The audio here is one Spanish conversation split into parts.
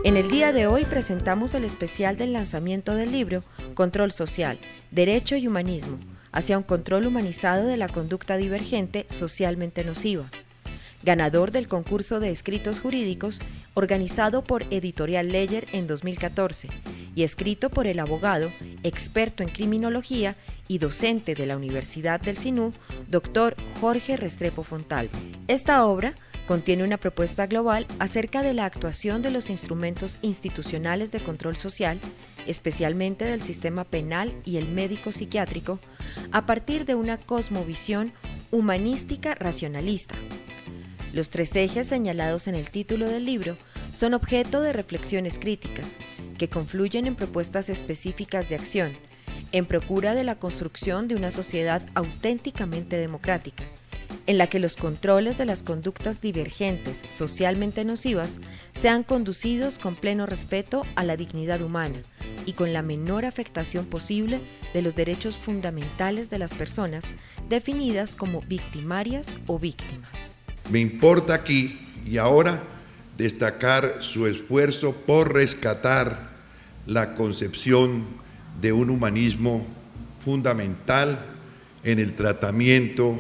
En el día de hoy presentamos el especial del lanzamiento del libro Control Social, Derecho y Humanismo, hacia un control humanizado de la conducta divergente socialmente nociva, ganador del concurso de escritos jurídicos organizado por Editorial Ledger en 2014 y escrito por el abogado, experto en criminología y docente de la Universidad del Sinú, Dr. Jorge Restrepo Fontalvo. Esta obra contiene una propuesta global acerca de la actuación de los instrumentos institucionales de control social, especialmente del sistema penal y el médico-psiquiátrico, a partir de una cosmovisión humanística racionalista. Los tres ejes señalados en el título del libro son objeto de reflexiones críticas, que confluyen en propuestas específicas de acción, en procura de la construcción de una sociedad auténticamente democrática, en la que los controles de las conductas divergentes socialmente nocivas sean conducidos con pleno respeto a la dignidad humana y con la menor afectación posible de los derechos fundamentales de las personas definidas como victimarias o víctimas. Me importa aquí y ahora destacar su esfuerzo por rescatar la concepción de un humanismo fundamental en el tratamiento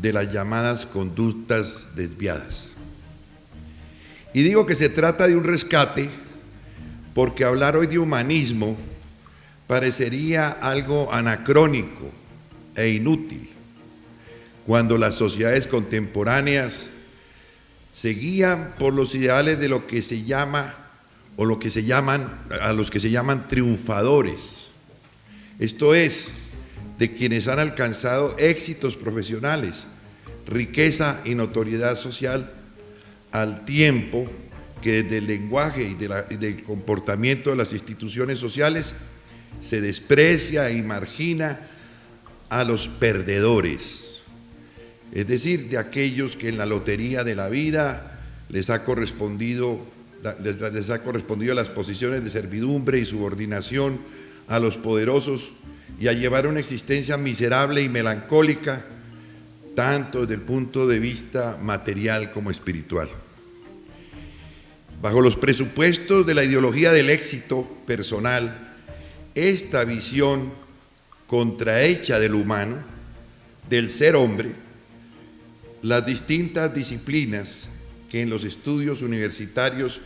de las llamadas conductas desviadas. Y digo que se trata de un rescate porque hablar hoy de humanismo parecería algo anacrónico e inútil, cuando las sociedades contemporáneas se guían por los ideales de lo que se llama o lo que se llaman, a los que se llaman triunfadores, esto es, de quienes han alcanzado éxitos profesionales, riqueza y notoriedad social, al tiempo que desde el lenguaje y del comportamiento de las instituciones sociales se desprecia y margina a los perdedores, es decir, de aquellos que en la lotería de la vida les ha correspondido las posiciones de servidumbre y subordinación a los poderosos y a llevar una existencia miserable y melancólica, tanto desde el punto de vista material como espiritual. Bajo los presupuestos de la ideología del éxito personal, esta visión contrahecha del humano, del ser hombre, las distintas disciplinas que en los estudios universitarios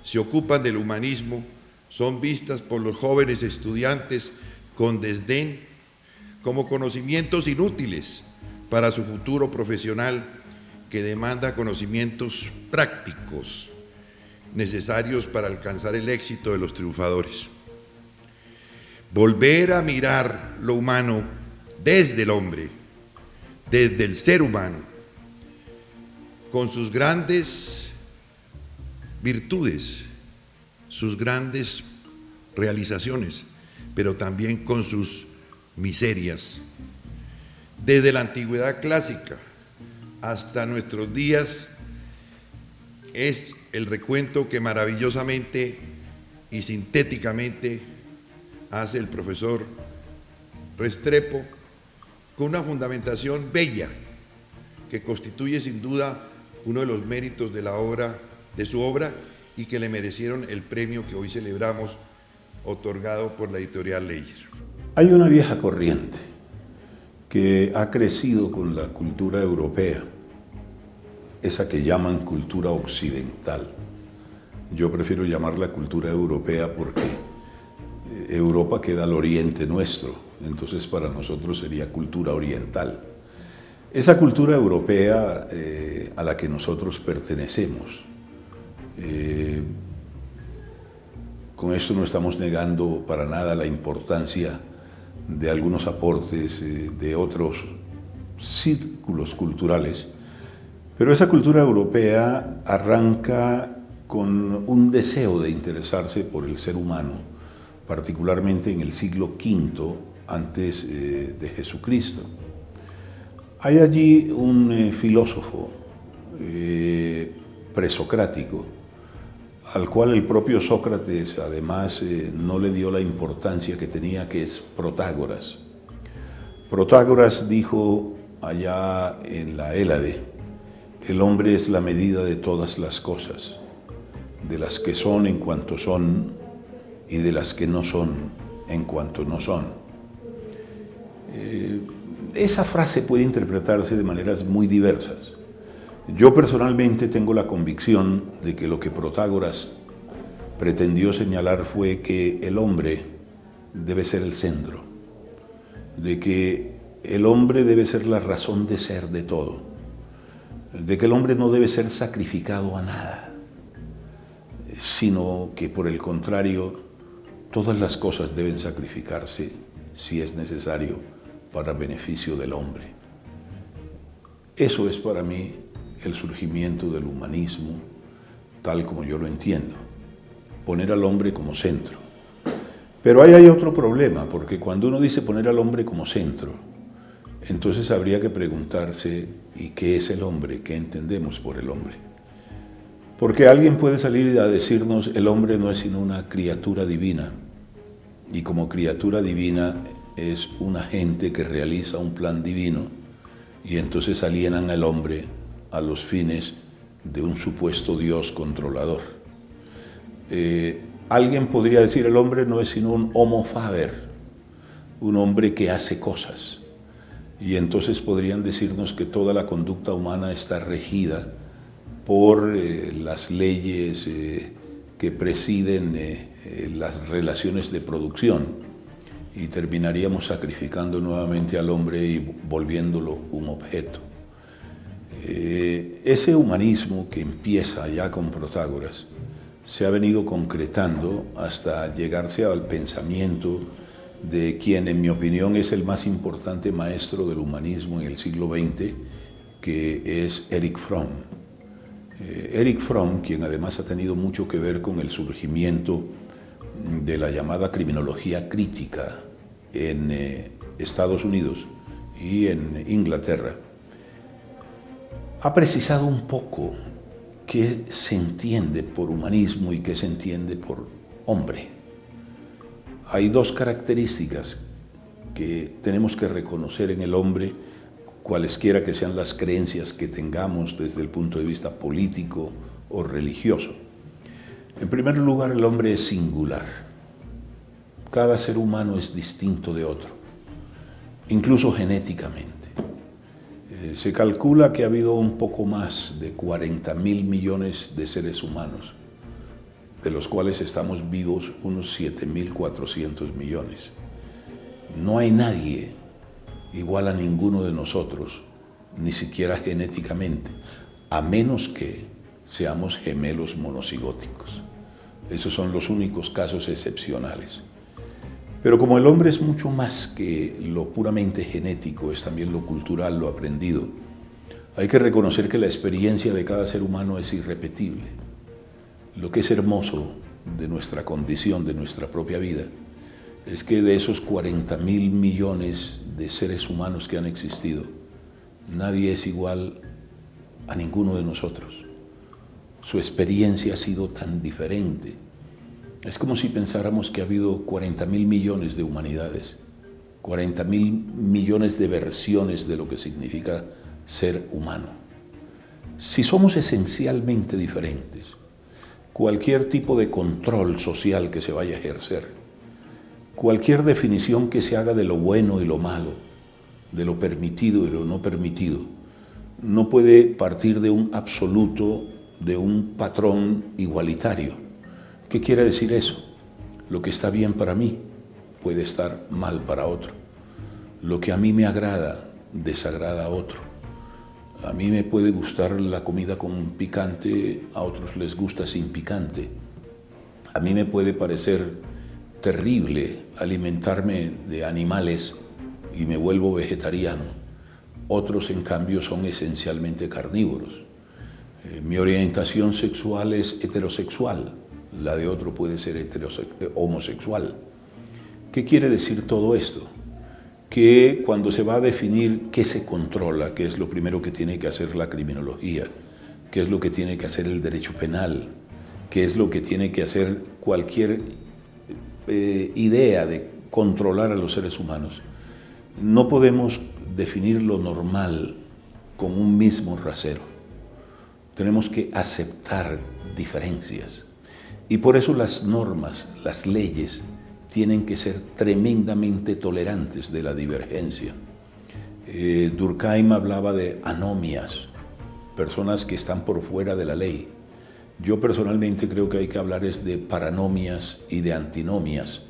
se ocupan del humanismo son vistas por los jóvenes estudiantes con desdén como conocimientos inútiles para su futuro profesional que demanda conocimientos prácticos necesarios para alcanzar el éxito de los triunfadores. Volver a mirar lo humano desde el hombre, desde el ser humano, con sus grandes virtudes, sus grandes realizaciones, pero también con sus miserias. Desde la antigüedad clásica hasta nuestros días es el recuento que maravillosamente y sintéticamente hace el profesor Restrepo, con una fundamentación bella que constituye sin duda uno de los méritos de su obra y que le merecieron el premio que hoy celebramos, otorgado por la Editorial Ledger. Hay una vieja corriente que ha crecido con la cultura europea, esa que llaman cultura occidental. Yo prefiero llamarla cultura europea porque Europa queda al oriente nuestro, entonces para nosotros sería cultura oriental. Esa cultura europea a la que nosotros pertenecemos, con esto no estamos negando para nada la importancia de algunos aportes de otros círculos culturales, pero esa cultura europea arranca con un deseo de interesarse por el ser humano, particularmente en el siglo V antes de Jesucristo. Hay allí un filósofo presocrático, al cual el propio Sócrates además no le dio la importancia que tenía, que es Protágoras. Protágoras dijo allá en la Hélade: el hombre es la medida de todas las cosas. de las que son en cuanto son y de las que no son en cuanto no son. Esa frase puede interpretarse de maneras muy diversas. Yo personalmente tengo la convicción de que lo que Protágoras pretendió señalar fue que el hombre debe ser el centro, de que el hombre debe ser la razón de ser de todo, de que el hombre no debe ser sacrificado a nada, sino que por el contrario, todas las cosas deben sacrificarse si es necesario para beneficio del hombre. Eso es para mí el surgimiento del humanismo, tal como yo lo entiendo, poner al hombre como centro. Pero ahí hay otro problema, porque cuando uno dice poner al hombre como centro, entonces habría que preguntarse, ¿y qué es el hombre? ¿Qué entendemos por el hombre? Porque alguien puede salir a decirnos, el hombre no es sino una criatura divina, y como criatura divina es un agente que realiza un plan divino, y entonces alienan al hombre a los fines de un supuesto Dios controlador. Alguien podría decir, el hombre no es sino un homo faber, un hombre que hace cosas. Y entonces podrían decirnos que toda la conducta humana está regida por las leyes que presiden las relaciones de producción, y terminaríamos sacrificando nuevamente al hombre y volviéndolo un objeto. Ese humanismo que empieza ya con Protágoras se ha venido concretando hasta llegarse al pensamiento de quien, en mi opinión, es el más importante maestro del humanismo en el siglo XX, que es Erich Fromm. Erich Fromm, quien además ha tenido mucho que ver con el surgimiento de la llamada criminología crítica en Estados Unidos y en Inglaterra, ha precisado un poco qué se entiende por humanismo y qué se entiende por hombre. Hay dos características que tenemos que reconocer en el hombre, cualesquiera que sean las creencias que tengamos desde el punto de vista político o religioso. En primer lugar, el hombre es singular. Cada ser humano es distinto de otro, incluso genéticamente. Se calcula que ha habido un poco más de 40.000 millones de seres humanos, de los cuales estamos vivos unos 7.400 millones. No hay nadie igual a ninguno de nosotros, ni siquiera genéticamente, a menos que seamos gemelos monocigóticos. Esos son los únicos casos excepcionales. Pero como el hombre es mucho más que lo puramente genético, es también lo cultural, lo aprendido, hay que reconocer que la experiencia de cada ser humano es irrepetible. Lo que es hermoso de nuestra condición, de nuestra propia vida, es que de esos 40.000 millones de seres humanos que han existido, nadie es igual a ninguno de nosotros. Su experiencia ha sido tan diferente. Es como si pensáramos que ha habido 40.000 millones de humanidades, 40.000 millones de versiones de lo que significa ser humano. Si somos esencialmente diferentes, cualquier tipo de control social que se vaya a ejercer, cualquier definición que se haga de lo bueno y lo malo, de lo permitido y lo no permitido, no puede partir de un absoluto, de un patrón igualitario. ¿Qué quiere decir eso? Lo que está bien para mí puede estar mal para otro. Lo que a mí me agrada, desagrada a otro. A mí me puede gustar la comida con picante, a otros les gusta sin picante. A mí me puede parecer terrible alimentarme de animales y me vuelvo vegetariano. Otros, en cambio, son esencialmente carnívoros. Mi orientación sexual es heterosexual. La de otro puede ser homosexual. ¿Qué quiere decir todo esto? Que cuando se va a definir qué se controla, qué es lo primero que tiene que hacer la criminología, qué es lo que tiene que hacer el derecho penal, qué es lo que tiene que hacer cualquier idea de controlar a los seres humanos, no podemos definir lo normal con un mismo rasero. Tenemos que aceptar diferencias. Y por eso las normas, las leyes, tienen que ser tremendamente tolerantes de la divergencia. Durkheim hablaba de anomias, personas que están por fuera de la ley. Yo personalmente creo que hay que hablar es de paranomias y de antinomias.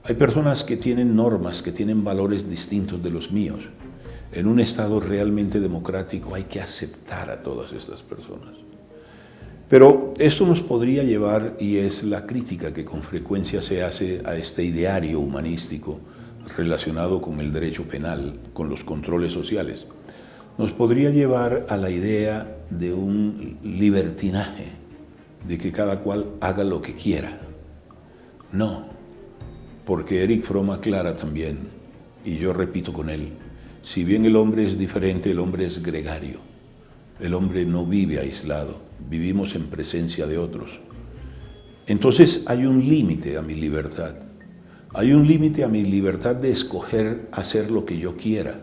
Hay personas que tienen normas, que tienen valores distintos de los míos. En un Estado realmente democrático hay que aceptar a todas estas personas. Pero esto nos podría llevar, y es la crítica que con frecuencia se hace a este ideario humanístico relacionado con el derecho penal, con los controles sociales, nos podría llevar a la idea de un libertinaje, de que cada cual haga lo que quiera. No, porque Erich Fromm aclara también, y yo repito con él, si bien el hombre es diferente, el hombre es gregario. El hombre no vive aislado, vivimos en presencia de otros. Entonces hay un límite a mi libertad. Hay un límite a mi libertad de escoger hacer lo que yo quiera,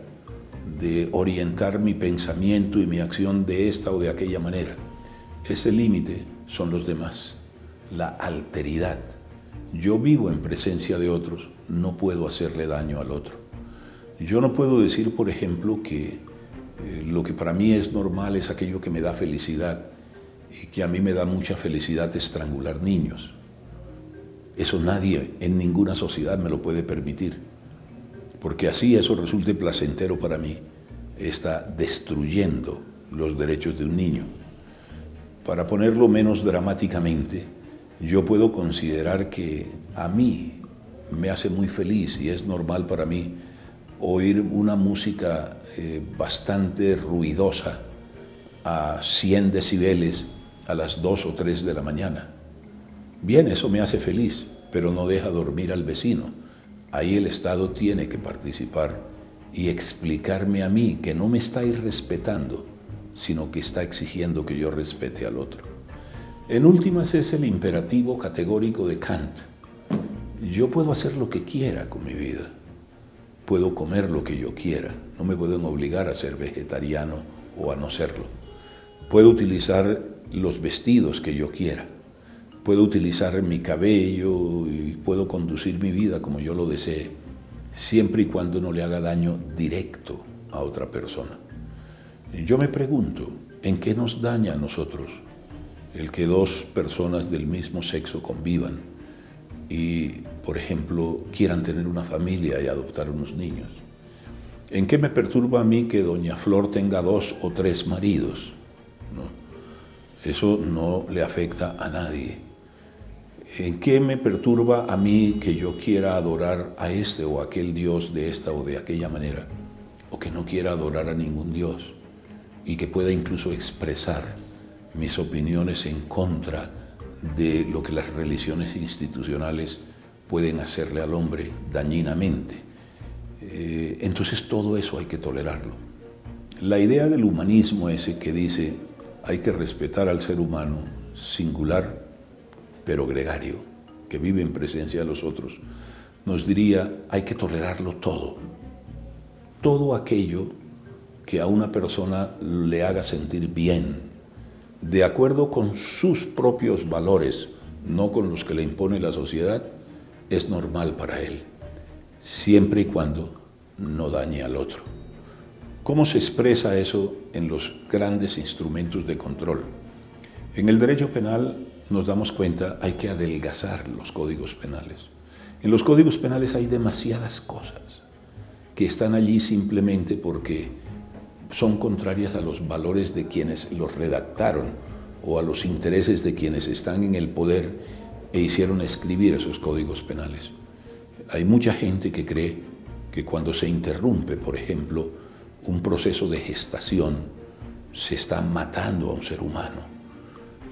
de orientar mi pensamiento y mi acción de esta o de aquella manera. Ese límite son los demás, la alteridad. Yo vivo en presencia de otros, no puedo hacerle daño al otro. Yo no puedo decir, por ejemplo, que lo que para mí es normal es aquello que me da felicidad y que a mí me da mucha felicidad estrangular niños. Eso nadie en ninguna sociedad me lo puede permitir, porque así eso resulte placentero para mí, está destruyendo los derechos de un niño. Para ponerlo menos dramáticamente, yo puedo considerar que a mí me hace muy feliz y es normal para mí oír una música bastante ruidosa a 100 decibeles a las 2 o 3 de la mañana. Bien, eso me hace feliz, pero no deja dormir al vecino. Ahí el Estado tiene que participar y explicarme a mí que no me está irrespetando, sino que está exigiendo que yo respete al otro. En últimas es el imperativo categórico de Kant. Yo puedo hacer lo que quiera con mi vida. Puedo comer lo que yo quiera, no me pueden obligar a ser vegetariano o a no serlo. Puedo utilizar los vestidos que yo quiera, puedo utilizar mi cabello y puedo conducir mi vida como yo lo desee, siempre y cuando no le haga daño directo a otra persona. Yo me pregunto, ¿en qué nos daña a nosotros el que dos personas del mismo sexo convivan y, por ejemplo, quieran tener una familia y adoptar unos niños? ¿En qué me perturba a mí que doña Flor tenga 2 o 3 maridos? ¿No? Eso no le afecta a nadie. ¿En qué me perturba a mí que yo quiera adorar a este o aquel Dios de esta o de aquella manera? O que no quiera adorar a ningún Dios y que pueda incluso expresar mis opiniones en contra de lo que las religiones institucionales pueden hacerle al hombre dañinamente. Entonces todo eso hay que tolerarlo. La idea del humanismo ese que dice hay que respetar al ser humano singular pero gregario, que vive en presencia de los otros, nos diría hay que tolerarlo todo. Todo aquello que a una persona le haga sentir bien, de acuerdo con sus propios valores, no con los que le impone la sociedad, es normal para él, siempre y cuando no dañe al otro. ¿Cómo se expresa eso en los grandes instrumentos de control? En el derecho penal nos damos cuenta, hay que adelgazar los códigos penales. En los códigos penales hay demasiadas cosas que están allí simplemente porque son contrarias a los valores de quienes los redactaron o a los intereses de quienes están en el poder e hicieron escribir esos códigos penales. Hay mucha gente que cree que cuando se interrumpe, por ejemplo, un proceso de gestación, se está matando a un ser humano.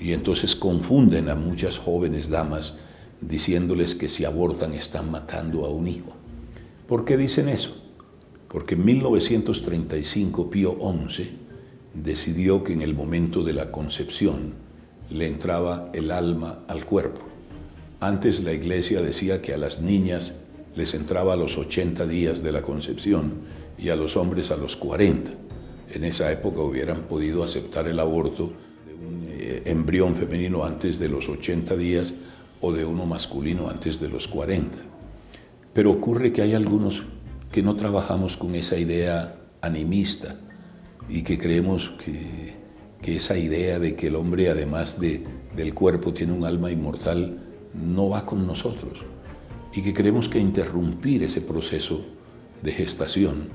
Y entonces confunden a muchas jóvenes damas diciéndoles que si abortan están matando a un hijo. ¿Por qué dicen eso? Porque en 1935 Pío XI decidió que en el momento de la concepción le entraba el alma al cuerpo. Antes la Iglesia decía que a las niñas les entraba a los 80 días de la concepción y a los hombres a los 40. En esa época hubieran podido aceptar el aborto de un embrión femenino antes de los 80 días o de uno masculino antes de los 40. Pero ocurre que hay algunos que no trabajamos con esa idea animista y que creemos que esa idea de que el hombre, además del cuerpo, tiene un alma inmortal, no va con nosotros, y que creemos que interrumpir ese proceso de gestación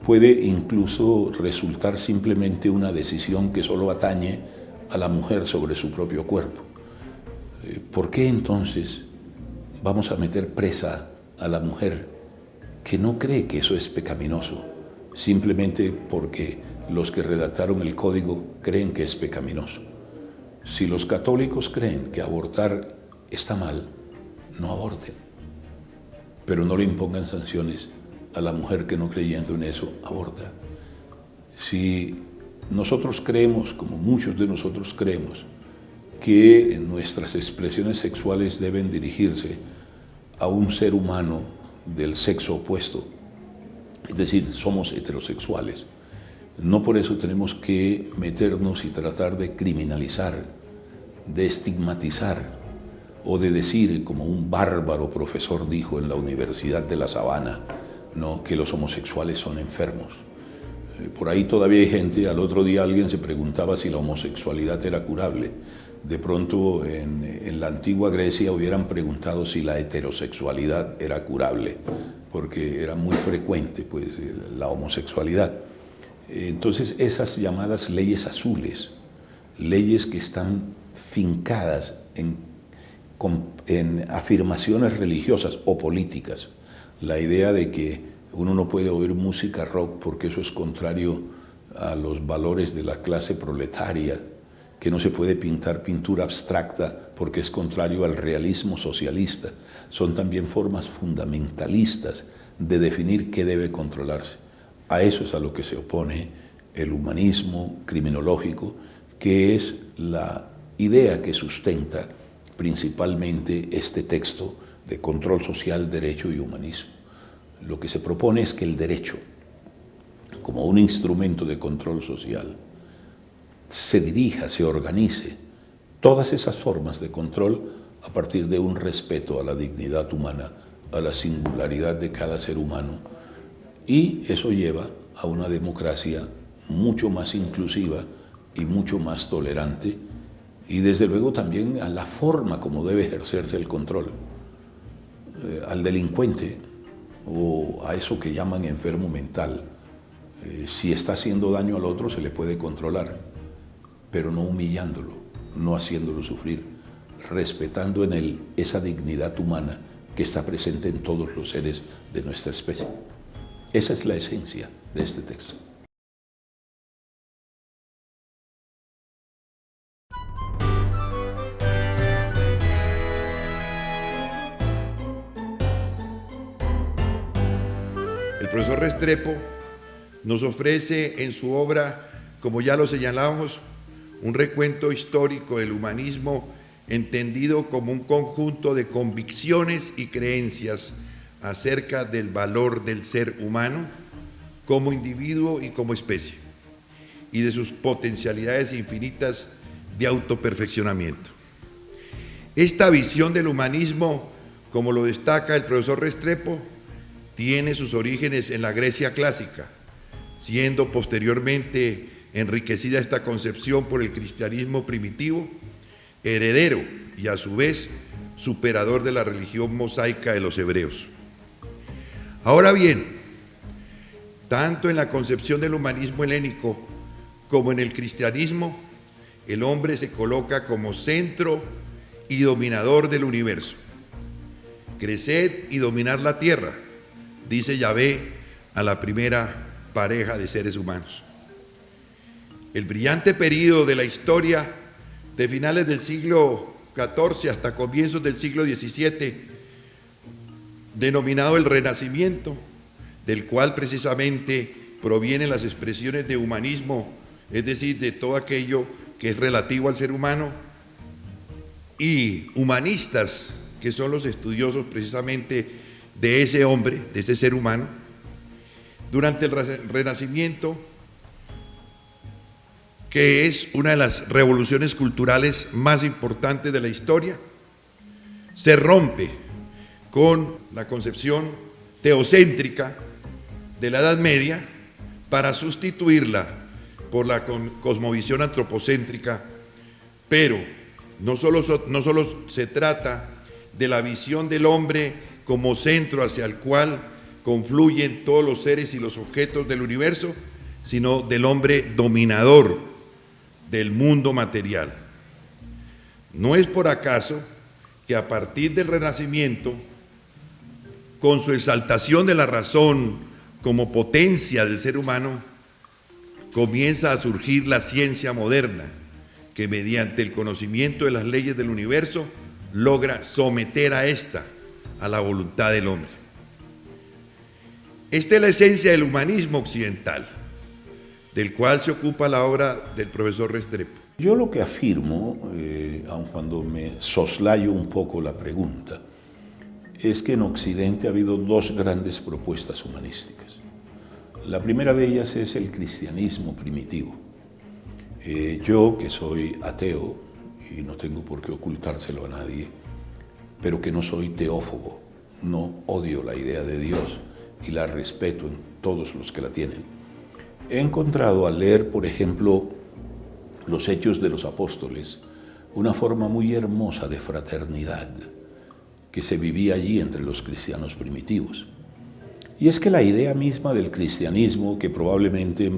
puede incluso resultar simplemente una decisión que solo atañe a la mujer sobre su propio cuerpo. ¿Por qué entonces vamos a meter presa a la mujer que no cree que eso es pecaminoso, simplemente porque los que redactaron el código creen que es pecaminoso? Si los católicos creen que abortar está mal, no aborten, pero no le impongan sanciones a la mujer que, no creyendo en eso, aborta. Si nosotros creemos, como muchos de nosotros creemos, que nuestras expresiones sexuales deben dirigirse a un ser humano del sexo opuesto, es decir, somos heterosexuales, no por eso tenemos que meternos y tratar de criminalizar, de estigmatizar o de decir, como un bárbaro profesor dijo en la Universidad de La Sabana, ¿no?, que los homosexuales son enfermos. Por ahí todavía hay gente. Al otro día alguien se preguntaba si la homosexualidad era curable. De pronto en la antigua Grecia hubieran preguntado si la heterosexualidad era curable, porque era muy frecuente pues la homosexualidad. Entonces esas llamadas leyes azules, leyes que están fincadas en afirmaciones religiosas o políticas, la idea de que uno no puede oír música rock porque eso es contrario a los valores de la clase proletaria, que no se puede pintar pintura abstracta porque es contrario al realismo socialista, son también formas fundamentalistas de definir qué debe controlarse. A eso es a lo que se opone el humanismo criminológico, que es la idea que sustenta principalmente este texto de control social, derecho y humanismo. Lo que se propone es que el derecho, como un instrumento de control social, se dirija, se organice todas esas formas de control a partir de un respeto a la dignidad humana, a la singularidad de cada ser humano, y eso lleva a una democracia mucho más inclusiva y mucho más tolerante, y desde luego también a la forma como debe ejercerse el control. Al delincuente o a eso que llaman enfermo mental, si está haciendo daño al otro se le puede controlar, pero no humillándolo, no haciéndolo sufrir, respetando en él esa dignidad humana que está presente en todos los seres de nuestra especie. Esa es la esencia de este texto. El profesor Restrepo nos ofrece en su obra, como ya lo señalamos, un recuento histórico del humanismo entendido como un conjunto de convicciones y creencias acerca del valor del ser humano como individuo y como especie, y de sus potencialidades infinitas de autoperfeccionamiento. Esta visión del humanismo, como lo destaca el profesor Restrepo, tiene sus orígenes en la Grecia clásica, siendo posteriormente enriquecida esta concepción por el cristianismo primitivo, heredero y a su vez superador de la religión mosaica de los hebreos. Ahora bien, tanto en la concepción del humanismo helénico como en el cristianismo, el hombre se coloca como centro y dominador del universo. Creced y dominad la tierra, dice Yahvé a la primera pareja de seres humanos. El brillante periodo de la historia de finales del siglo XIV hasta comienzos del siglo XVII, denominado el Renacimiento, del cual precisamente provienen las expresiones de humanismo, es decir, de todo aquello que es relativo al ser humano, y humanistas, que son los estudiosos precisamente de ese hombre, de ese ser humano. Durante el Renacimiento, que es una de las revoluciones culturales más importantes de la historia, se rompe con la concepción teocéntrica de la Edad Media para sustituirla por la cosmovisión antropocéntrica, pero no solo se trata de la visión del hombre como centro hacia el cual confluyen todos los seres y los objetos del universo, sino del hombre dominador del mundo material. No es por acaso que a partir del Renacimiento, con su exaltación de la razón como potencia del ser humano, comienza a surgir la ciencia moderna, que mediante el conocimiento de las leyes del universo logra someter a esta a la voluntad del hombre. Esta es la esencia del humanismo occidental, del cual se ocupa la obra del profesor Restrepo. Yo lo que afirmo, aun cuando me soslayo un poco la pregunta, es que en Occidente ha habido dos grandes propuestas humanísticas. La primera de ellas es el cristianismo primitivo. Yo, que soy ateo, y no tengo por qué ocultárselo a nadie, pero que no soy teófobo, no odio la idea de Dios y la respeto en todos los que la tienen. He encontrado al leer, por ejemplo, los Hechos de los Apóstoles, una forma muy hermosa de fraternidad que se vivía allí entre los cristianos primitivos. Y es que la idea misma del cristianismo, que probablemente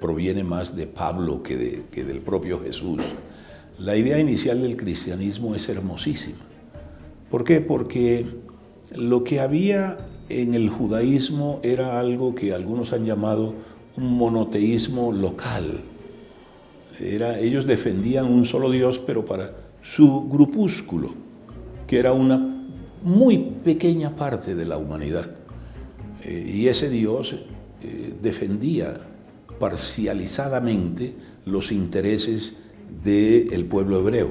proviene más de Pablo que del propio Jesús, la idea inicial del cristianismo es hermosísima. ¿Por qué? Porque lo que había en el judaísmo era algo que algunos han llamado un monoteísmo local. Ellos defendían un solo Dios, pero para su grupúsculo, que era una muy pequeña parte de la humanidad. Y ese Dios defendía parcializadamente los intereses del pueblo hebreo.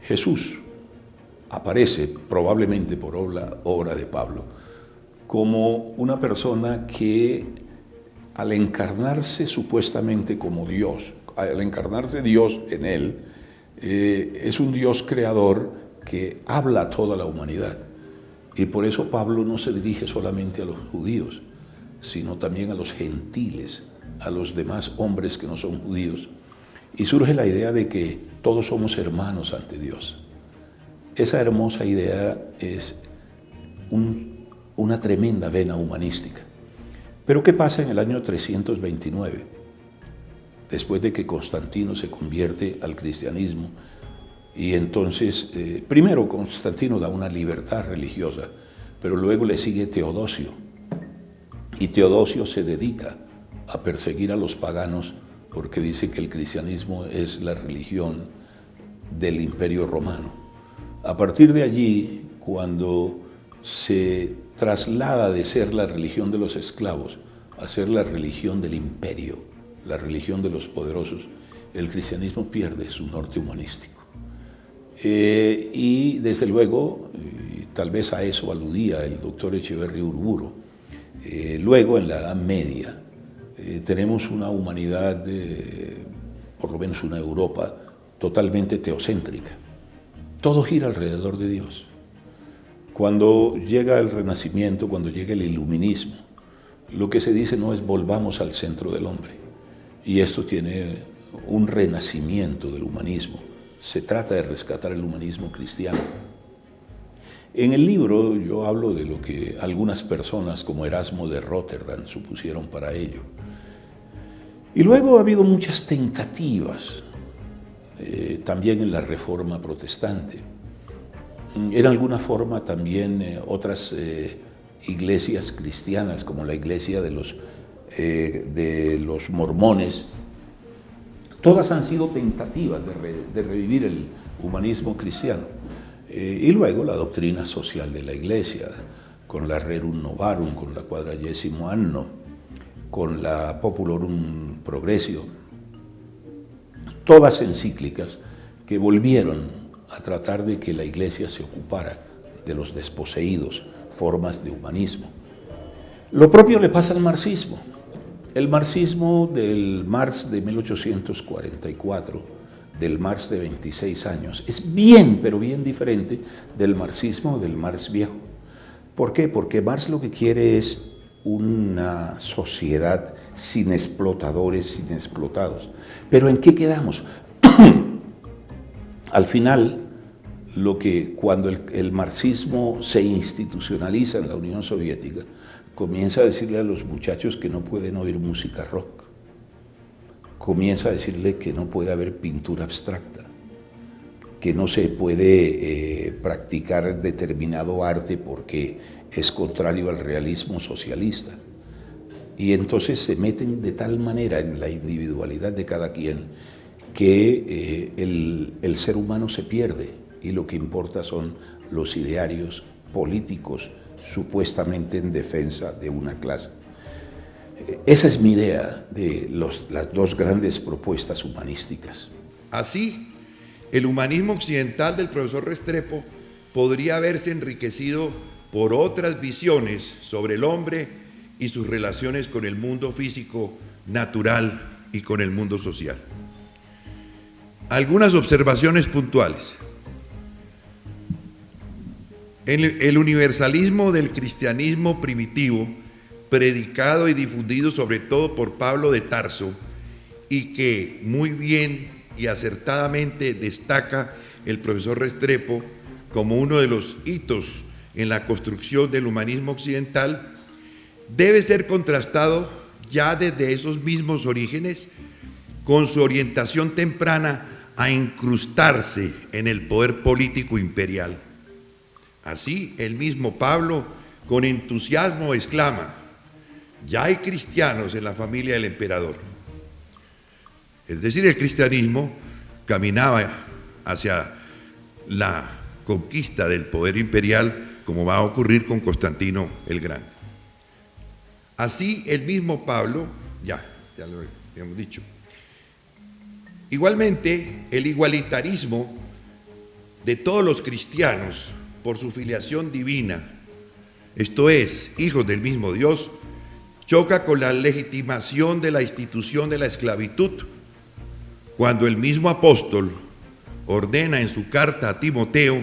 Jesús aparece, probablemente por obra de Pablo, como una persona que al encarnarse supuestamente como Dios, al encarnarse Dios en él, es un Dios creador que habla a toda la humanidad. Y por eso Pablo no se dirige solamente a los judíos, sino también a los gentiles, a los demás hombres que no son judíos. Y surge la idea de que todos somos hermanos ante Dios. Esa hermosa idea es una tremenda vena humanística. Pero ¿qué pasa en el año 329? Después de que Constantino se convierte al cristianismo, y entonces, primero Constantino da una libertad religiosa, pero luego le sigue Teodosio, y Teodosio se dedica a perseguir a los paganos porque dice que el cristianismo es la religión del Imperio Romano. A partir de allí, cuando se traslada de ser la religión de los esclavos a ser la religión del imperio, la religión de los poderosos, el cristianismo pierde su norte humanístico. Y desde luego, tal vez a eso aludía el doctor Echeverry Urburo, luego en la Edad Media tenemos una humanidad, por lo menos una Europa, totalmente teocéntrica. Todo gira alrededor de Dios. Cuando llega el Renacimiento, cuando llega el Iluminismo, lo que se dice no es volvamos al centro del hombre. Y esto tiene un renacimiento del humanismo. Se trata de rescatar el humanismo cristiano. En el libro yo hablo de lo que algunas personas como Erasmo de Rotterdam supusieron para ello. Y luego ha habido muchas tentativas, también en la Reforma Protestante. En alguna forma también otras iglesias cristianas, como la iglesia de los mormones, todas han sido tentativas de revivir el humanismo cristiano. Y luego la doctrina social de la iglesia, con la Rerum Novarum, con la Quadragesimo Anno, con la Populorum Progressio, todas encíclicas que volvieron a tratar de que la iglesia se ocupara de los desposeídos, formas de humanismo. Lo propio le pasa al marxismo. El marxismo del Marx de 1844, del Marx de 26 años, es bien, pero bien diferente del marxismo del Marx viejo. ¿Por qué? Porque Marx lo que quiere es una sociedad sin explotadores, sin explotados. ¿Pero en qué quedamos? Al final, cuando el marxismo se institucionaliza en la Unión Soviética, comienza a decirle a los muchachos que no pueden oír música rock, comienza a decirle que no puede haber pintura abstracta, que no se puede practicar determinado arte porque es contrario al realismo socialista. Y entonces se meten de tal manera en la individualidad de cada quien que el ser humano se pierde y lo que importa son los idearios políticos supuestamente en defensa de una clase. Esa es mi idea de las dos grandes propuestas humanísticas. Así, el humanismo occidental del profesor Restrepo podría haberse enriquecido por otras visiones sobre el hombre y sus relaciones con el mundo físico, natural y con el mundo social. Algunas observaciones puntuales. El universalismo del cristianismo primitivo, predicado y difundido sobre todo por Pablo de Tarso, y que muy bien y acertadamente destaca el profesor Restrepo como uno de los hitos en la construcción del humanismo occidental, debe ser contrastado ya desde esos mismos orígenes con su orientación temprana a incrustarse en el poder político imperial. Así, el mismo Pablo con entusiasmo exclama: ya hay cristianos en la familia del emperador. Es decir, el cristianismo caminaba hacia la conquista del poder imperial, como va a ocurrir con Constantino el Grande. Así, el mismo Pablo, ya lo hemos dicho. Igualmente, el igualitarismo de todos los cristianos por su filiación divina, esto es, hijos del mismo Dios, choca con la legitimación de la institución de la esclavitud, cuando el mismo apóstol ordena en su carta a Timoteo,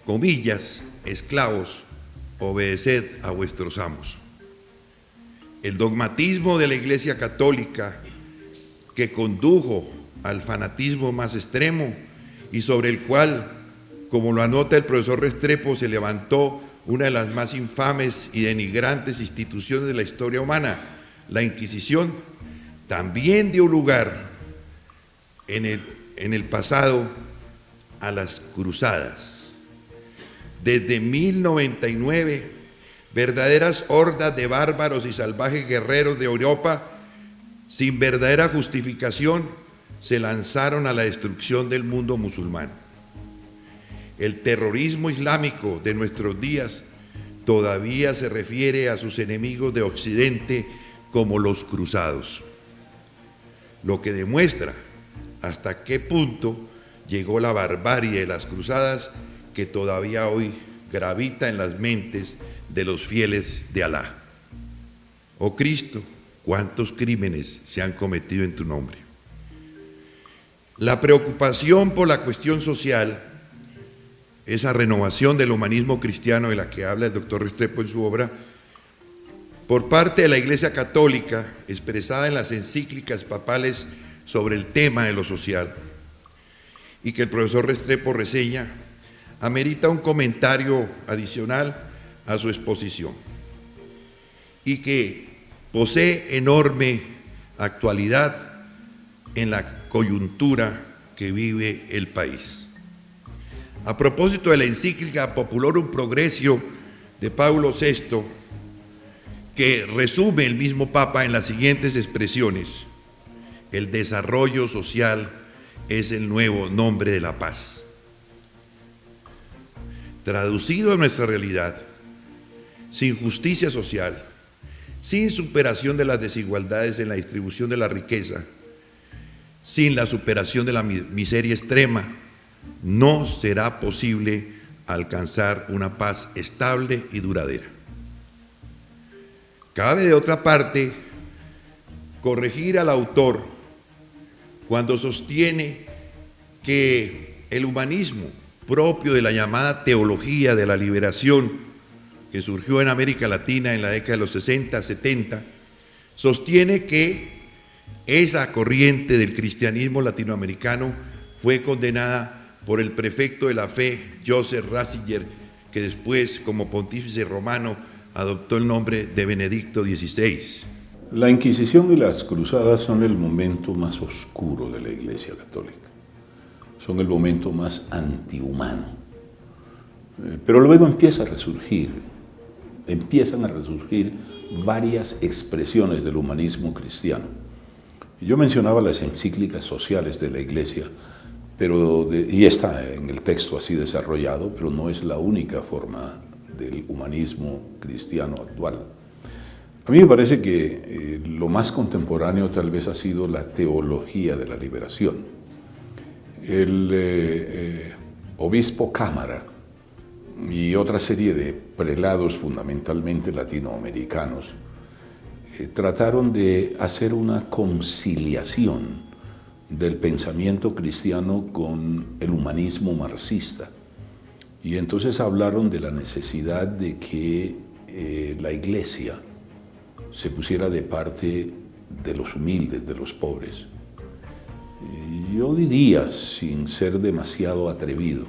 comillas, esclavos, obedeced a vuestros amos. El dogmatismo de la Iglesia Católica, que condujo al fanatismo más extremo y sobre el cual, como lo anota el profesor Restrepo, se levantó una de las más infames y denigrantes instituciones de la historia humana, la Inquisición, también dio lugar en el pasado a las cruzadas. Desde 1099, verdaderas hordas de bárbaros y salvajes guerreros de Europa, sin verdadera justificación, se lanzaron a la destrucción del mundo musulmán. El terrorismo islámico de nuestros días todavía se refiere a sus enemigos de Occidente como los cruzados, lo que demuestra hasta qué punto llegó la barbarie de las cruzadas que todavía hoy gravita en las mentes de los fieles de Alá. Oh Cristo, cuántos crímenes se han cometido en tu nombre. La preocupación por la cuestión social, esa renovación del humanismo cristiano de la que habla el doctor Restrepo en su obra, por parte de la Iglesia Católica, expresada en las encíclicas papales sobre el tema de lo social, y que el profesor Restrepo reseña, amerita un comentario adicional a su exposición, y que posee enorme actualidad en la coyuntura que vive el país. A propósito de la encíclica Populorum Progressio de Paulo VI, que resume el mismo Papa en las siguientes expresiones: el desarrollo social es el nuevo nombre de la paz. Traducido a nuestra realidad, sin justicia social, sin superación de las desigualdades en la distribución de la riqueza, sin la superación de la miseria extrema, no será posible alcanzar una paz estable y duradera. Cabe de otra parte corregir al autor cuando sostiene que el humanismo propio de la llamada teología de la liberación que surgió en América Latina en la década de los 60, 70, sostiene que esa corriente del cristianismo latinoamericano fue condenada por el prefecto de la fe, Joseph Ratzinger, que después, como pontífice romano, adoptó el nombre de Benedicto XVI. La Inquisición y las Cruzadas son el momento más oscuro de la Iglesia Católica. Son el momento más antihumano. Pero luego empiezan a resurgir varias expresiones del humanismo cristiano. Yo mencionaba las encíclicas sociales de la Iglesia, y está en el texto así desarrollado, pero no es la única forma del humanismo cristiano actual. A mí me parece que lo más contemporáneo tal vez ha sido la teología de la liberación. El obispo Cámara y otra serie de prelados fundamentalmente latinoamericanos trataron de hacer una conciliación del pensamiento cristiano con el humanismo marxista. Y entonces hablaron de la necesidad de que la Iglesia se pusiera de parte de los humildes, de los pobres. Yo diría, sin ser demasiado atrevido,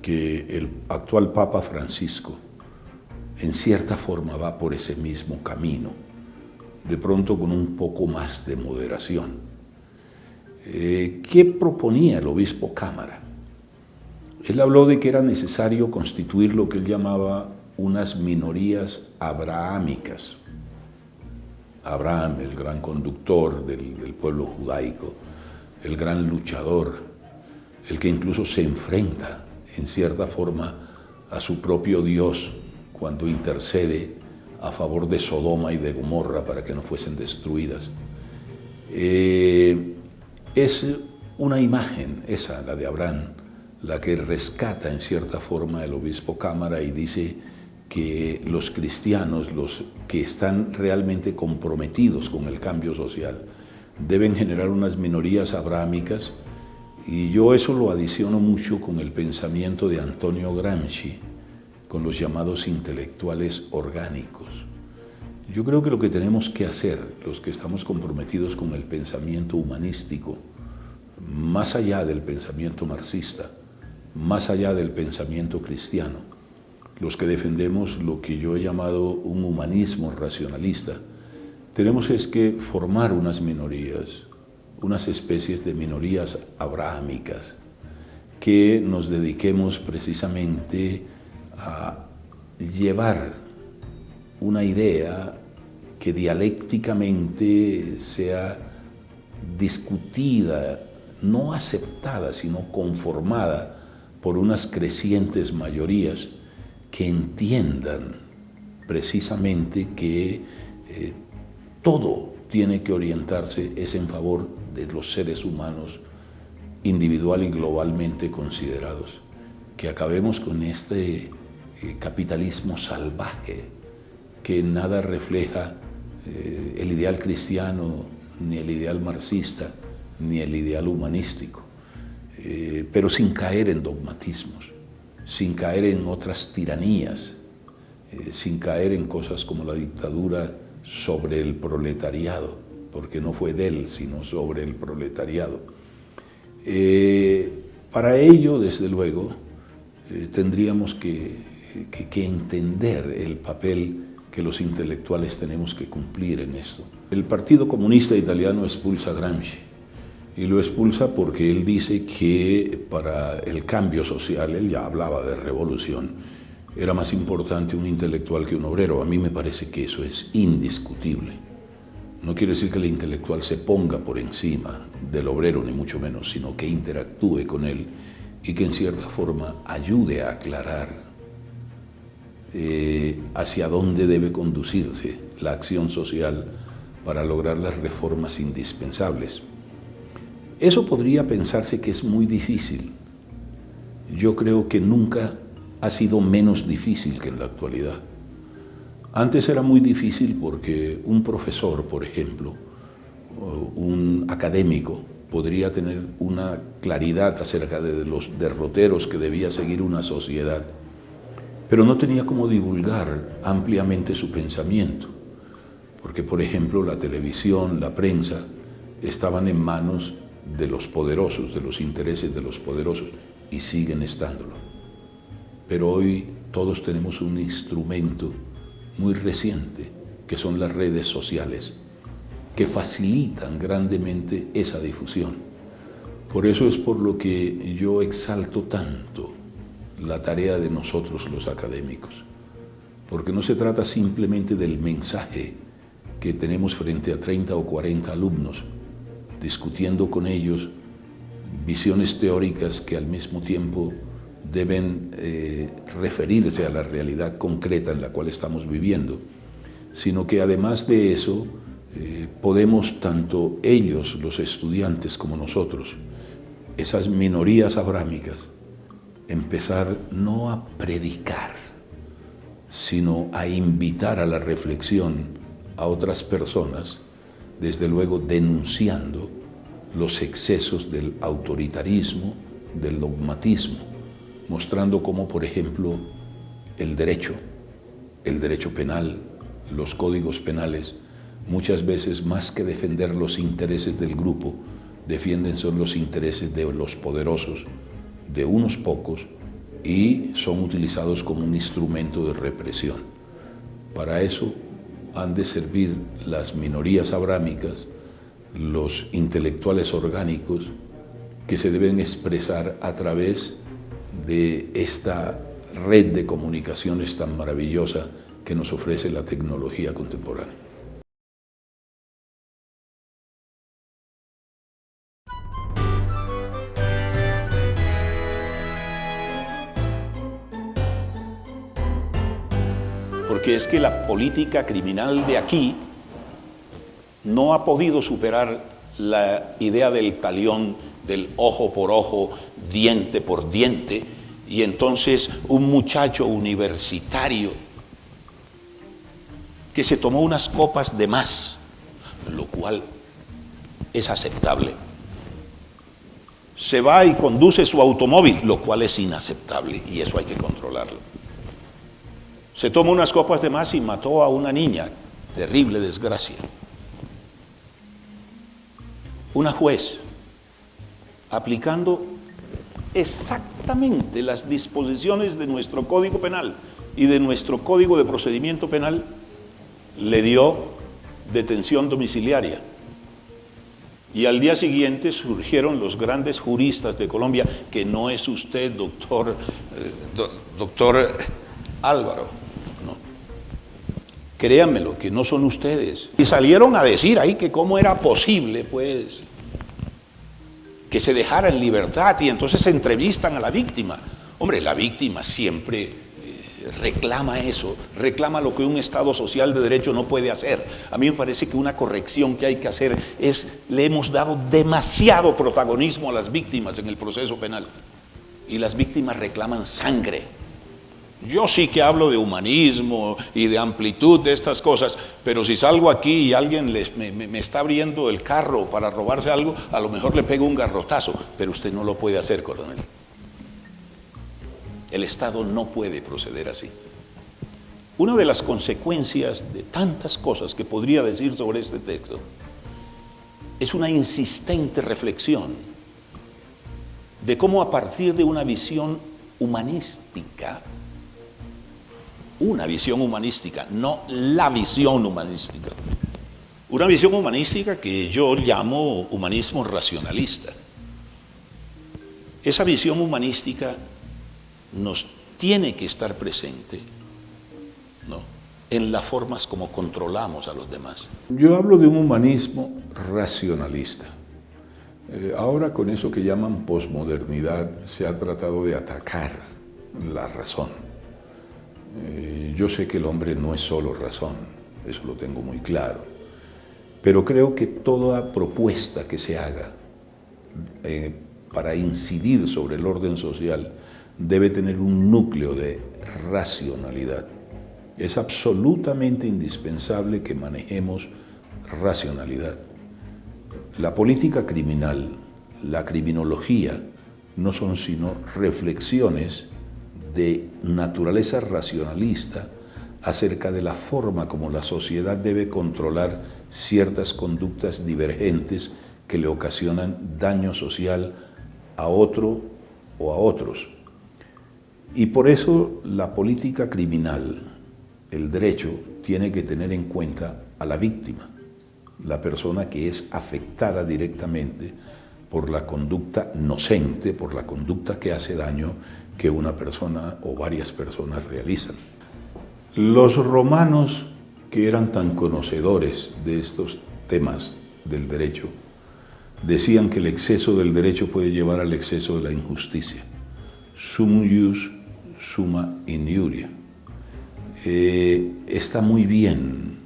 que el actual Papa Francisco en cierta forma va por ese mismo camino, de pronto con un poco más de moderación. ¿Qué proponía el obispo Cámara? Él habló de que era necesario constituir lo que él llamaba unas minorías abrahámicas. Abraham, el gran conductor del pueblo judaico, el gran luchador, el que incluso se enfrenta en cierta forma a su propio Dios cuando intercede a favor de Sodoma y de Gomorra para que no fuesen destruidas. Es una imagen, esa, la de Abraham, la que rescata en cierta forma el obispo Cámara y dice que los cristianos, los que están realmente comprometidos con el cambio social, deben generar unas minorías abrahámicas, y yo eso lo adiciono mucho con el pensamiento de Antonio Gramsci, con los llamados intelectuales orgánicos. Yo creo que lo que tenemos que hacer, los que estamos comprometidos con el pensamiento humanístico, más allá del pensamiento marxista, más allá del pensamiento cristiano, los que defendemos lo que yo he llamado un humanismo racionalista, tenemos es que formar unas minorías, unas especies de minorías abrahámicas, que nos dediquemos precisamente a llevar una idea que dialécticamente sea discutida, no aceptada, sino conformada por unas crecientes mayorías que entiendan precisamente que todo tiene que orientarse es en favor de los seres humanos individual y globalmente considerados. Que acabemos con este capitalismo salvaje que nada refleja el ideal cristiano, ni el ideal marxista, ni el ideal humanístico, pero sin caer en dogmatismos, sin caer en otras tiranías, sin caer en cosas como la dictadura sobre el proletariado, porque no fue de él, sino sobre el proletariado. Para ello, desde luego, tendríamos que entender el papel que los intelectuales tenemos que cumplir en esto. El Partido Comunista Italiano expulsa a Gramsci, y lo expulsa porque él dice que para el cambio social, él ya hablaba de revolución, era más importante un intelectual que un obrero. A mí me parece que eso es indiscutible. No quiere decir que el intelectual se ponga por encima del obrero, ni mucho menos, sino que interactúe con él y que en cierta forma ayude a aclarar hacia dónde debe conducirse la acción social para lograr las reformas indispensables. Eso podría pensarse que es muy difícil. Yo creo que nunca ha sido menos difícil que en la actualidad. Antes era muy difícil porque un profesor, por ejemplo, un académico podría tener una claridad acerca de los derroteros que debía seguir una sociedad, pero no tenía cómo divulgar ampliamente su pensamiento, porque, por ejemplo, la televisión, la prensa, estaban en manos de los poderosos, de los intereses de los poderosos, y siguen estándolo. Pero hoy todos tenemos un instrumento muy reciente, que son las redes sociales, que facilitan grandemente esa difusión. Por eso es por lo que yo exalto tanto la tarea de nosotros los académicos, porque no se trata simplemente del mensaje que tenemos frente a 30 o 40 alumnos, discutiendo con ellos visiones teóricas que al mismo tiempo deben referirse a la realidad concreta en la cual estamos viviendo, sino que además de eso podemos, tanto ellos, los estudiantes, como nosotros, esas minorías abrámicas, empezar no a predicar, sino a invitar a la reflexión a otras personas, desde luego denunciando los excesos del autoritarismo, del dogmatismo, mostrando cómo, por ejemplo, el derecho penal, los códigos penales, muchas veces, más que defender los intereses del grupo, defienden son los intereses de los poderosos, de unos pocos, y son utilizados como un instrumento de represión. Para eso han de servir las minorías abrámicas, los intelectuales orgánicos, que se deben expresar a través de esta red de comunicaciones tan maravillosa que nos ofrece la tecnología contemporánea. Porque es que la política criminal de aquí no ha podido superar la idea del talión, del ojo por ojo, diente por diente, y entonces un muchacho universitario que se tomó unas copas de más, lo cual es aceptable, se va y conduce su automóvil, lo cual es inaceptable, y eso hay que controlarlo. Se toma unas copas de más y mató a una niña, terrible desgracia. Una juez, aplicando exactamente las disposiciones de nuestro Código Penal y de nuestro Código de Procedimiento Penal, le dio detención domiciliaria. Y al día siguiente surgieron los grandes juristas de Colombia, que no es usted, doctor Álvaro, no. Créanmelo, que no son ustedes. Y salieron a decir ahí que cómo era posible, pues, que se dejara en libertad, y entonces se entrevistan a la víctima. Hombre, la víctima siempre reclama eso, reclama lo que un Estado social de derecho no puede hacer. A mí me parece que una corrección que hay que hacer es, le hemos dado demasiado protagonismo a las víctimas en el proceso penal, y las víctimas reclaman sangre. Yo sí que hablo de humanismo y de amplitud de estas cosas, pero si salgo aquí y alguien me está abriendo el carro para robarse algo, a lo mejor le pego un garrotazo, pero usted no lo puede hacer, coronel. El Estado no puede proceder así. Una de las consecuencias de tantas cosas que podría decir sobre este texto es una insistente reflexión de cómo, a partir de una visión humanística, no la visión humanística, una visión humanística que yo llamo humanismo racionalista. Esa visión humanística nos tiene que estar presente, ¿no?, en las formas como controlamos a los demás. Yo hablo de un humanismo racionalista. Ahora, con eso que llaman posmodernidad, se ha tratado de atacar la razón. Yo sé que el hombre no es solo razón, eso lo tengo muy claro, pero creo que toda propuesta que se haga para incidir sobre el orden social debe tener un núcleo de racionalidad. Es absolutamente indispensable que manejemos racionalidad. La política criminal, la criminología, no son sino reflexiones de naturaleza racionalista acerca de la forma como la sociedad debe controlar ciertas conductas divergentes que le ocasionan daño social a otro o a otros. Y por eso la política criminal, el derecho, tiene que tener en cuenta a la víctima, la persona que es afectada directamente por la conducta nocente, por la conducta que hace daño que una persona o varias personas realizan. Los romanos, que eran tan conocedores de estos temas del derecho, decían que el exceso del derecho puede llevar al exceso de la injusticia. Sum ius, summa injuria. Está muy bien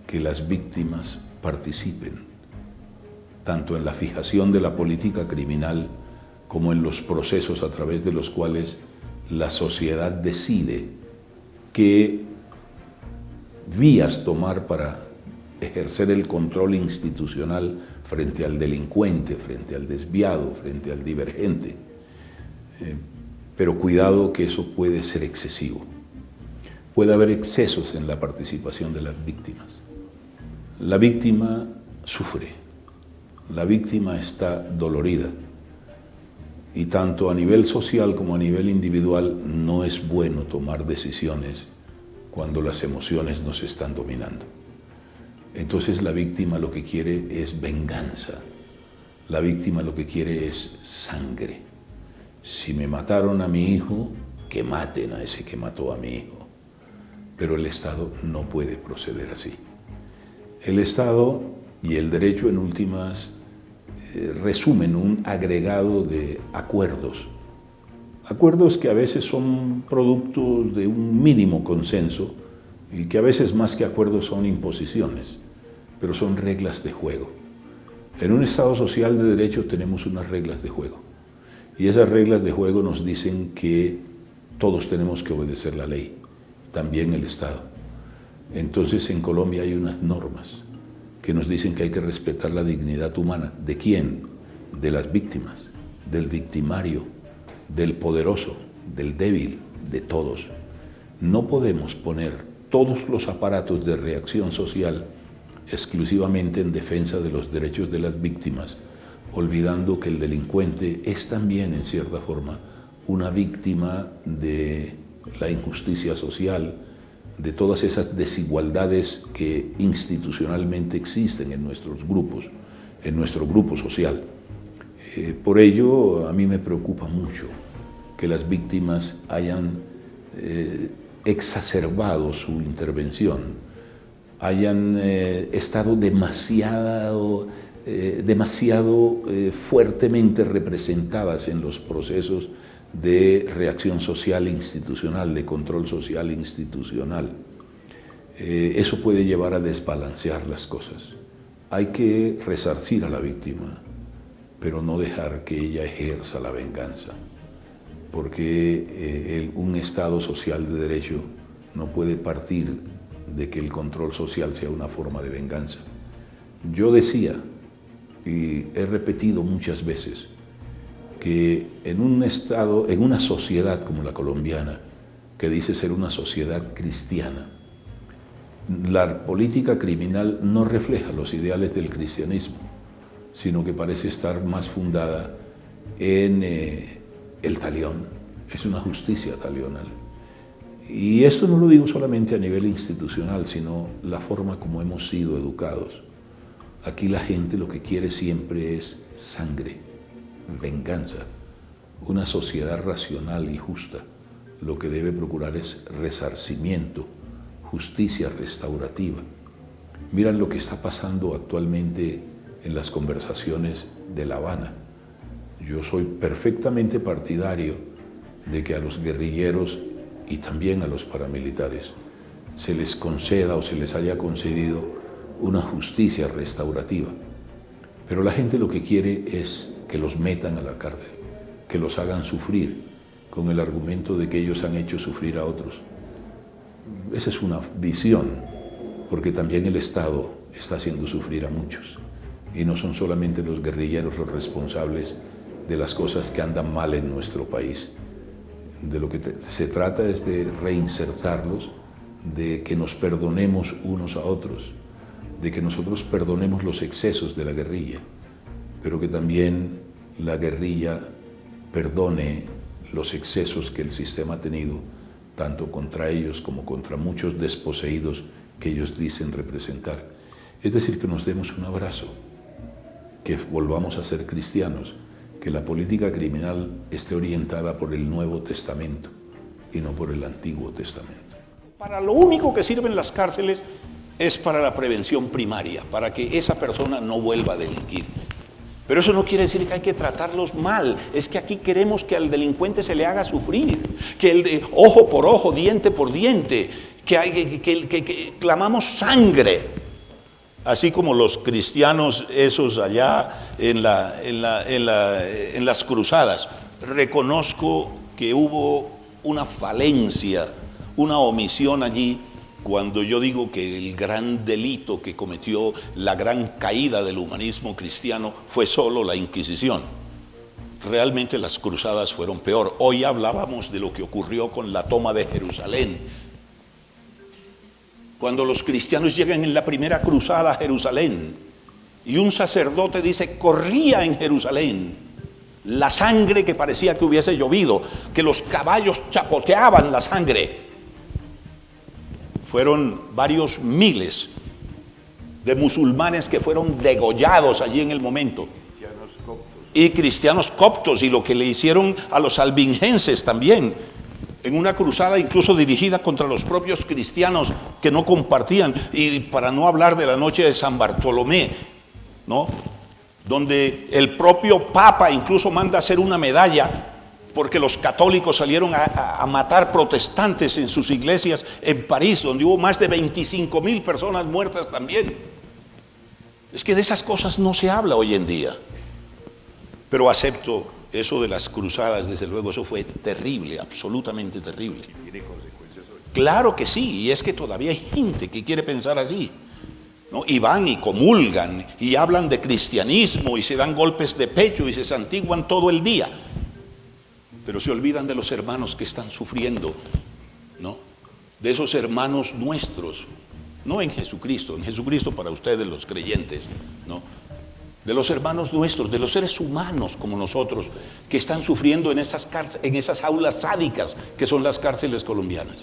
que las víctimas participen, tanto en la fijación de la política criminal como en los procesos a través de los cuales la sociedad decide qué vías tomar para ejercer el control institucional frente al delincuente, frente al desviado, frente al divergente. Pero cuidado que eso puede ser excesivo. Puede haber excesos en la participación de las víctimas. La víctima sufre, la víctima está dolorida y tanto a nivel social como a nivel individual no es bueno tomar decisiones cuando las emociones nos están dominando. Entonces la víctima lo que quiere es venganza, la víctima lo que quiere es sangre. Si me mataron a mi hijo, que maten a ese que mató a mi hijo. Pero el Estado no puede proceder así. El Estado y el derecho en últimas resumen un agregado de acuerdos. Acuerdos que a veces son productos de un mínimo consenso y que a veces más que acuerdos son imposiciones, pero son reglas de juego. En un Estado social de derecho tenemos unas reglas de juego y esas reglas de juego nos dicen que todos tenemos que obedecer la ley, también el Estado. Entonces en Colombia hay unas normas que nos dicen que hay que respetar la dignidad humana. ¿De quién? De las víctimas, del victimario, del poderoso, del débil, de todos. No podemos poner todos los aparatos de reacción social exclusivamente en defensa de los derechos de las víctimas, olvidando que el delincuente es también, en cierta forma, una víctima de la injusticia social, de todas esas desigualdades que institucionalmente existen en nuestros grupos, en nuestro grupo social. Por ello, a mí me preocupa mucho que las víctimas hayan exacerbado su intervención, hayan estado demasiado fuertemente representadas en los procesos de reacción social institucional, de control social institucional. Eso puede llevar a desbalancear las cosas. Hay que resarcir a la víctima, pero no dejar que ella ejerza la venganza, porque un Estado social de derecho no puede partir de que el control social sea una forma de venganza. Yo decía, y he repetido muchas veces, que en un Estado, en una sociedad como la colombiana, que dice ser una sociedad cristiana, la política criminal no refleja los ideales del cristianismo, sino que parece estar más fundada en el talión. Es una justicia talional. Y esto no lo digo solamente a nivel institucional, sino la forma como hemos sido educados. Aquí la gente lo que quiere siempre es sangre, venganza. Una sociedad racional y justa lo que debe procurar es resarcimiento, justicia restaurativa. Miran lo que está pasando actualmente en las conversaciones de La Habana. Yo soy perfectamente partidario de que a los guerrilleros y también a los paramilitares se les conceda o se les haya concedido una justicia restaurativa. Pero la gente lo que quiere es que los metan a la cárcel, que los hagan sufrir, con el argumento de que ellos han hecho sufrir a otros. Esa es una visión, porque también el Estado está haciendo sufrir a muchos. y no son solamente los guerrilleros los responsables de las cosas que andan mal en nuestro país. De lo que se trata es de reinsertarlos, de que nos perdonemos unos a otros, de que nosotros perdonemos los excesos de la guerrilla, pero que también la guerrilla perdone los excesos que el sistema ha tenido, tanto contra ellos como contra muchos desposeídos que ellos dicen representar. Es decir, que nos demos un abrazo, que volvamos a ser cristianos, que la política criminal esté orientada por el Nuevo Testamento y no por el Antiguo Testamento. Para lo único que sirven las cárceles es para la prevención primaria, para que esa persona no vuelva a delinquir. Pero eso no quiere decir que hay que tratarlos mal, es que aquí queremos que al delincuente se le haga sufrir, que el de ojo por ojo, diente por diente, que clamamos sangre. Así como los cristianos esos allá en las cruzadas. Reconozco que hubo una falencia, una omisión allí, cuando yo digo que el gran delito que cometió la gran caída del humanismo cristiano fue solo la Inquisición. Realmente las cruzadas fueron peor. Hoy hablábamos de lo que ocurrió con la toma de Jerusalén. Cuando los cristianos llegan en la primera cruzada a Jerusalén y un sacerdote dice, corría en Jerusalén la sangre que parecía que hubiese llovido, que los caballos chapoteaban la sangre. Fueron varios miles de musulmanes que fueron degollados allí en el momento. Y cristianos coptos, y lo que le hicieron a los albingenses también, en una cruzada incluso dirigida contra los propios cristianos que no compartían, y para no hablar de la noche de San Bartolomé, ¿no?, donde el propio Papa incluso manda hacer una medalla porque los católicos salieron a matar protestantes en sus iglesias en París, donde hubo más de 25,000 personas muertas también. Es que de esas cosas no se habla hoy en día. Pero acepto eso de las cruzadas, desde luego, eso fue terrible, absolutamente terrible. ¿Tiene consecuencias hoy? Claro que sí, y es que todavía hay gente que quiere pensar así, ¿no? Y van y comulgan y hablan de cristianismo y se dan golpes de pecho y se santiguan todo el día, pero se olvidan de los hermanos que están sufriendo, ¿no?, de esos hermanos nuestros, no en Jesucristo para ustedes los creyentes, ¿no?, de los hermanos nuestros, de los seres humanos como nosotros, que están sufriendo en esas aulas sádicas que son las cárceles colombianas.